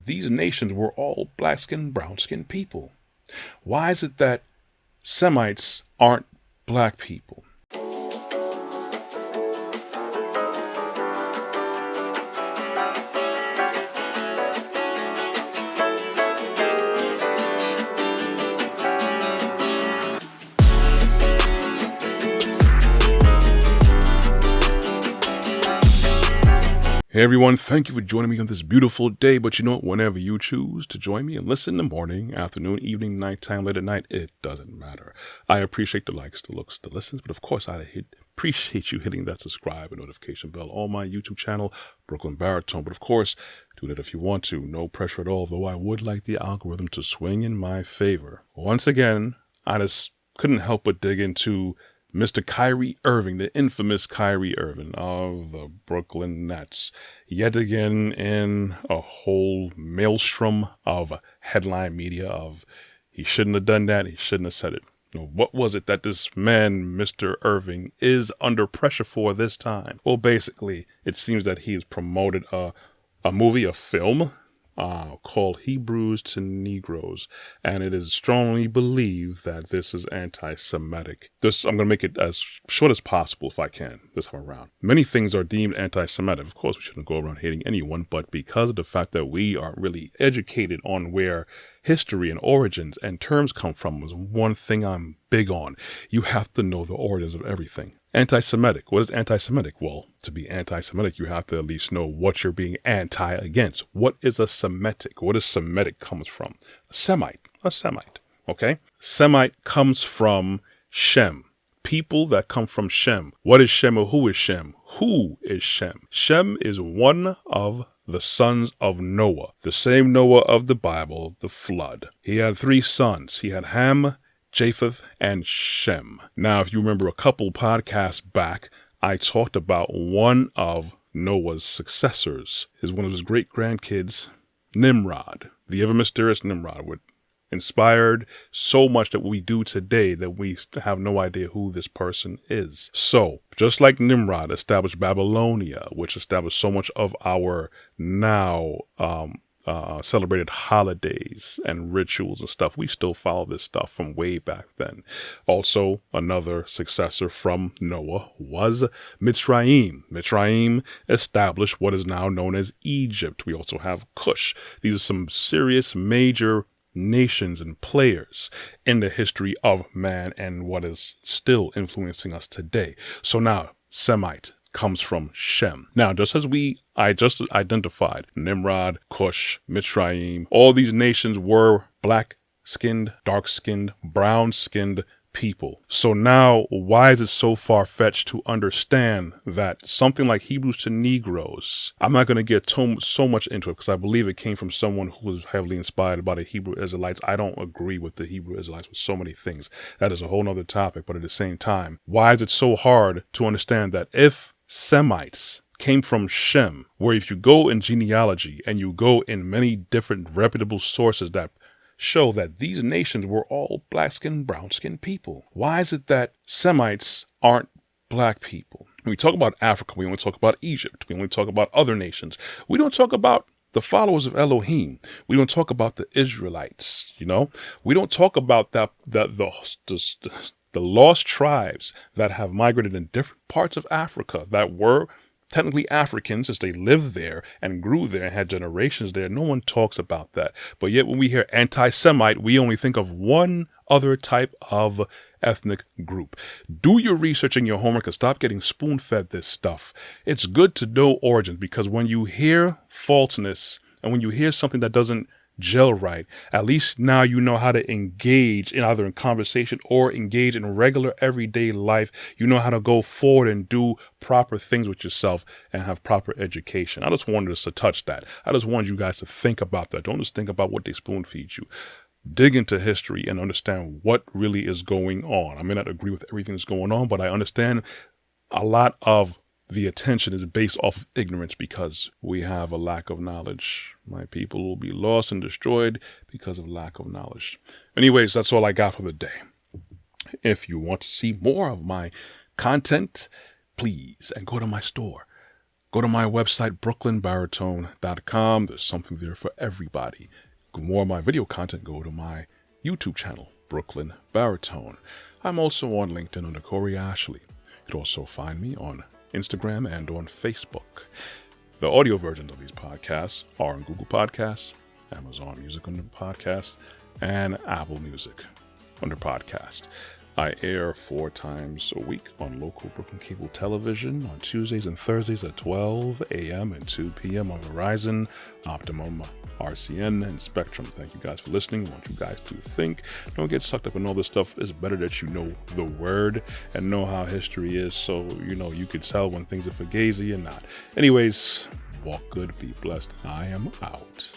these nations were all black-skinned, brown-skinned people? Why is it that Semites aren't black people? Hey everyone, thank you for joining me on this beautiful day. But you know what, whenever you choose to join me and listen in the morning, afternoon, evening, nighttime, late at night, it doesn't matter. I appreciate the likes, the looks, the listens, but of course I appreciate you hitting that subscribe and notification bell on my YouTube channel, Brooklyn Baritone. But of course, do that if you want to, no pressure at all, though I would like the algorithm to swing in my favor. Once again, I just couldn't help but dig into Mr. Kyrie Irving, the infamous Kyrie Irving of the Brooklyn Nets, yet again in a whole maelstrom of headline media of he shouldn't have done that, he shouldn't have said it. What was it that this man, Mr. Irving, is under pressure for this time? Well, basically, it seems that he has promoted a movie, a film, called Hebrews to Negroes, and it is strongly believed that this is anti-Semitic. I'm going to make it as short as possible if I can this time around. Many things are deemed anti-Semitic. Of course, we shouldn't go around hating anyone, but because of the fact that we aren't really educated on where history and origins and terms come from is one thing I'm big on. You have to know the origins of everything. Anti-Semitic. What is anti-Semitic? Well, to be anti-Semitic, you have to at least know what you're being anti against. What is a Semitic? What does Semitic comes from? A Semite. Okay? Semite comes from Shem. People that come from Shem. What is Shem or who is Shem? Who is Shem? Shem is one of the sons of Noah, the same Noah of the Bible, the flood. He had 3 sons. He had Ham, Japheth, and Shem. Now, if you remember a couple podcasts back, I talked about one of Noah's successors, one of his great-grandkids, Nimrod, the ever-mysterious Nimrod, which inspired so much that we do today that we have no idea who this person is. So, just like Nimrod established Babylonia, which established so much of our now celebrated holidays and rituals and stuff, we still follow this stuff from way back then. Also, another successor from Noah was Mitzrayim. Mitzrayim established what is now known as Egypt. We also have Cush. These are some serious major nations and players in the history of man and what is still influencing us today. So now, Semite comes from Shem. Now, just as I just identified, Nimrod, Cush, Mitzrayim, all these nations were black-skinned, dark-skinned, brown-skinned people. So now, why is it so far-fetched to understand that something like Hebrews to Negroes, I'm not going to get so much into it because I believe it came from someone who was heavily inspired by the Hebrew Israelites. I don't agree with the Hebrew Israelites with so many things. That is a whole nother topic, but at the same time, why is it so hard to understand that if Semites came from Shem, where if you go in genealogy and you go in many different reputable sources that show that these nations were all black-skinned, brown-skinned people. Why is it that Semites aren't black people? When we talk about Africa, we only talk about Egypt. We only talk about other nations. We don't talk about the followers of Elohim. We don't talk about the Israelites, We don't talk about the lost tribes that have migrated in different parts of Africa that were technically Africans as they lived there and grew there and had generations there. No one talks about that. But yet when we hear anti-Semite, we only think of one other type of ethnic group. Do your research and your homework and stop getting spoon-fed this stuff. It's good to know origins because when you hear falseness and when you hear something that doesn't gel right, at least now you know how to engage in either in conversation or engage in regular everyday life. You know how to go forward and do proper things with yourself and have proper education. I just wanted us to touch that. I just wanted you guys to think about that. Don't just think about what they spoon feed you. Dig into history and understand what really is going on. I may not agree with everything that's going on, but I understand a lot of the attention is based off of ignorance because we have a lack of knowledge. My people will be lost and destroyed because of lack of knowledge. Anyways, that's all I got for the day. If you want to see more of my content, please, and go to my store. Go to my website, brooklynbaritone.com. There's something there for everybody. For more of my video content, go to my YouTube channel, Brooklyn Baritone. I'm also on LinkedIn under Corey Ashley. You can also find me on Instagram and on Facebook. The audio versions of these podcasts are on Google Podcasts, Amazon Music under Podcasts, and Apple Music under Podcast. I air 4 times a week on local Brooklyn cable television on Tuesdays and Thursdays at 12 a.m. and 2 p.m. on Verizon, Optimum, RCN, and Spectrum. Thank you guys for listening. I want you guys to think. Don't get sucked up in all this stuff. It's better that you know the word and know how history is, so you could tell when things are fugazi and not. Anyways, walk good, be blessed. I am out.